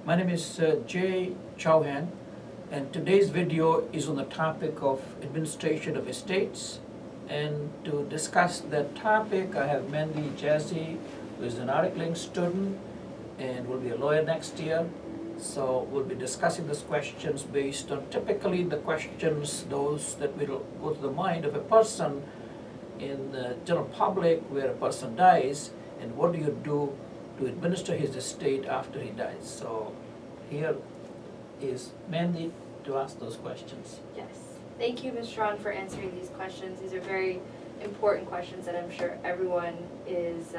My name is Jay Chauhan, and today's video is on the topic of administration of estates. And to discuss that topic, I have Mandy Jazzy, who is an articling student and will be a lawyer next year. So we'll be discussing these questions based on typically the questions, those that will go to the mind of a person in the general public where a person dies, and what do you do to administer his estate after he dies. So here is Mandy to ask those questions. Yes. Thank you, Ms. Chauhan, for answering these questions. These are very important questions that I'm sure everyone is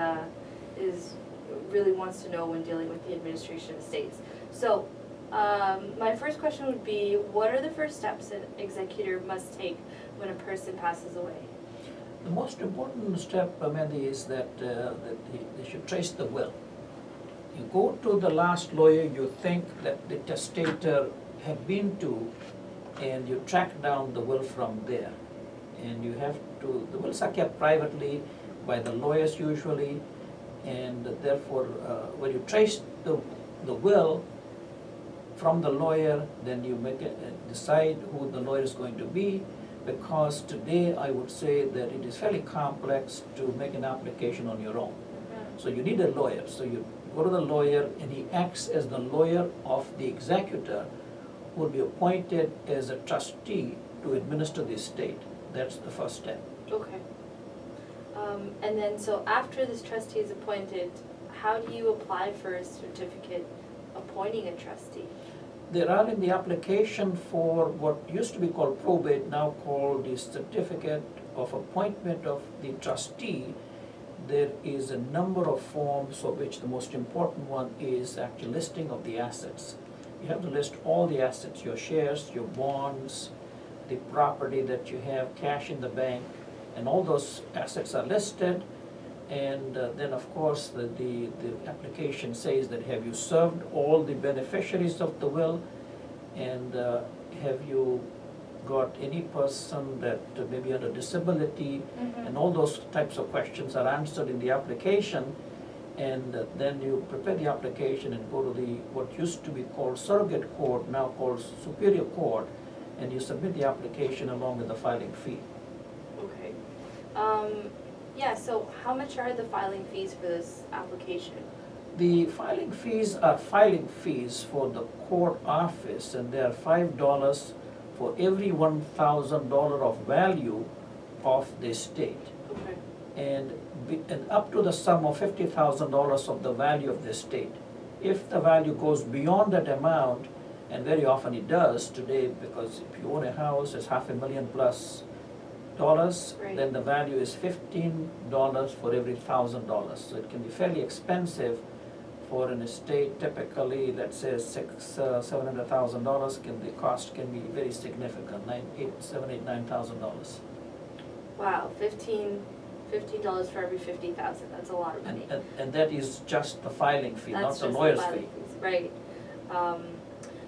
really wants to know when dealing with the administration of estates. So my first question would be, what are the first steps an executor must take when a person passes away? The most important step, Mandy, is that they should trace the will. You go to the last lawyer you think that the testator had been to, and you track down the will from there. And you have to, the wills are kept privately by the lawyers usually, and therefore when you trace the will from the lawyer, then you decide who the lawyer is going to be, because today I would say that it is fairly complex to make an application on your own. So you need a lawyer. So you go to the lawyer, and he acts as the lawyer of the executor, who will be appointed as a trustee to administer the estate. That's the first step. Okay. And then, so after this trustee is appointed, how do you apply for a certificate appointing a trustee? There are in the application for what used to be called probate, now called the certificate of appointment of the trustee. There is a number of forms, of which the most important one is actually listing of the assets. You have to list all the assets, your shares, your bonds, the property that you have, cash in the bank, and all those assets are listed. And then of course the application says that have you served all the beneficiaries of the will, and have you got any person that may be under disability, and all those types of questions are answered in the application. And then you prepare the application and go to the what used to be called surrogate court, now called superior court, and you submit the application along with the filing fee. Okay. Yeah, so how much are the filing fees for this application? The filing fees are filing fees for the court office, and they are $5 for every $1,000 of value of the estate. Okay. And up to the sum of $50,000 of the value of the estate. If the value goes beyond that amount, and very often it does today, because if you own a house, it's $500,000 plus dollars, Right. then the value is $15 for every $1,000. So it can be fairly expensive for an estate. Typically, let's say $700,000, the cost can be very significant, $9,000. Wow, $15 for every 50,000. That's a lot of money. And that is just the filing fee, not That's the just lawyer's filing fee. fees, right?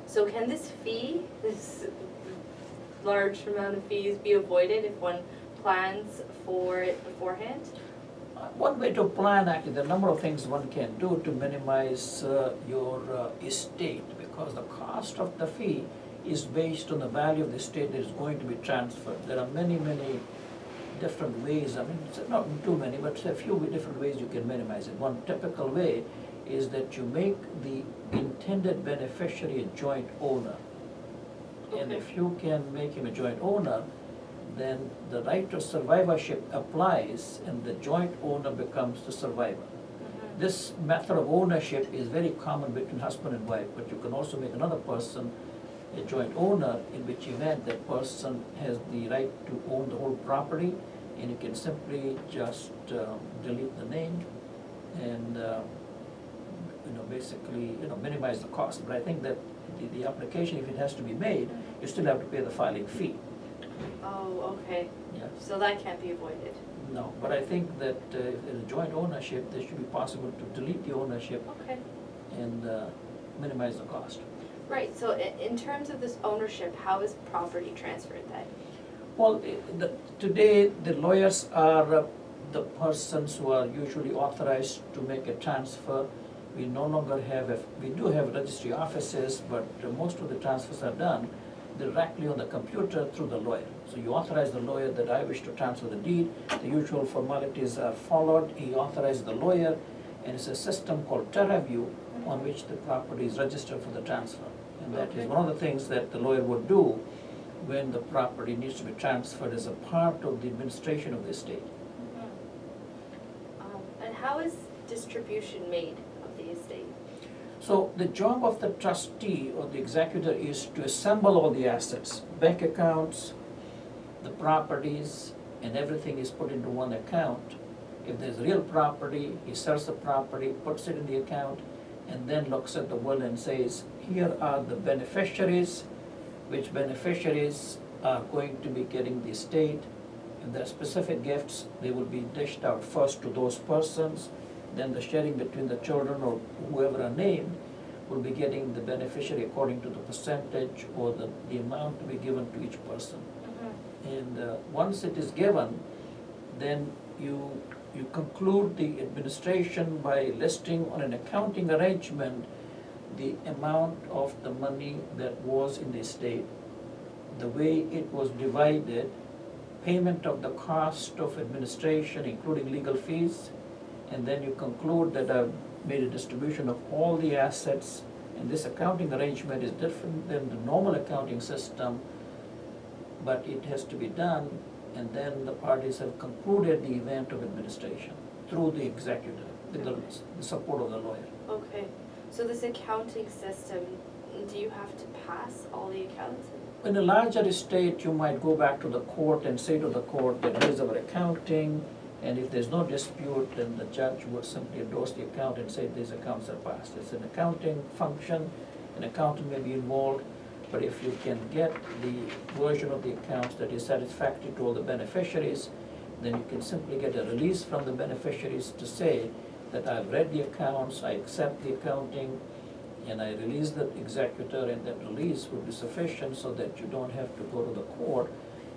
So can this fee, this large amount of fees, be avoided if one plans for it beforehand? One way to plan, actually, there are a number of things one can do to minimize your estate, because the cost of the fee is based on the value of the estate that is going to be transferred. There are many, many different ways, I mean, not too many, but a few different ways you can minimize it. One typical way is that you make the intended beneficiary a joint owner. And Okay. if you can make him a joint owner, then the right of survivorship applies, and the joint owner becomes the survivor. This method of ownership is very common between husband and wife, but you can also make another person a joint owner, in which event that person has the right to own the whole property, and you can simply just delete the name and basically minimize the cost. But I think that the application, if it has to be made, you still have to pay the filing fee. Oh, okay. Yeah. So that can't be avoided. No, but I think that if there's a joint ownership, there should be possible to delete the ownership Okay. and minimize the cost. Right, so in terms of this ownership, how is property transferred then? Well, today the lawyers are the persons who are usually authorized to make a transfer we no longer have, we do have registry offices, but most of the transfers are done directly on the computer through the lawyer. So you authorize the lawyer that I wish to transfer the deed, the usual formalities are followed, he authorizes the lawyer, and it's a system called TerraView on which the property is registered for the transfer. And that is one of the things that the lawyer would do when the property needs to be transferred as a part of the administration of the estate. And how is distribution made of the estate? So the job of the trustee or the executor is to assemble all the assets, bank accounts, the properties, and everything is put into one account. If there's real property, he sells the property, puts it in the account, and then looks at the will and says, here are the beneficiaries, which beneficiaries are going to be getting the estate. If there are specific gifts, they will be dished out first to those persons, then the sharing between the children or whoever are named will be getting the beneficiary according to the percentage or the amount to be given to each person. And once it is given, then you conclude the administration by listing on an accounting arrangement the amount of the money that was in the estate, the way it was divided, payment of the cost of administration including legal fees, and then you conclude that I've made a distribution of all the assets, and this accounting arrangement is different than the normal accounting system, but it has to be done, and then the parties have concluded the event of administration through the executor, with the support of the lawyer. Okay, so this accounting system, do you have to pass all the accounts? In a larger estate, you might go back to the court and say to the court that here's our accounting, and if there's no dispute, then the judge would simply endorse the account and say these accounts are passed. It's an accounting function, an accountant may be involved, but if you can get the version of the accounts that is satisfactory to all the beneficiaries, then you can simply get a release from the beneficiaries to say that I've read the accounts, I accept the accounting, and I release the executor, and that release would be sufficient so that you don't have to go to the court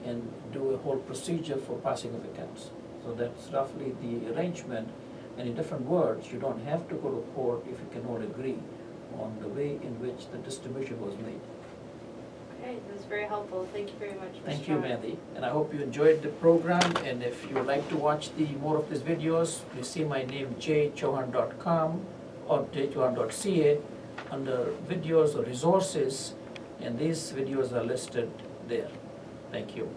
and do a whole procedure for passing of accounts. So that's roughly the arrangement, and in different words, you don't have to go to court if you can all agree on the way in which the distribution was made. Okay, that was very helpful. Thank you very much, Mr. Thank you, Chauhan. Mandy, and I hope you enjoyed the program, and if you would like to watch more of these videos, please see my name jchauhan.com or jchauhan.ca under videos or resources, and these videos are listed there. Thank you.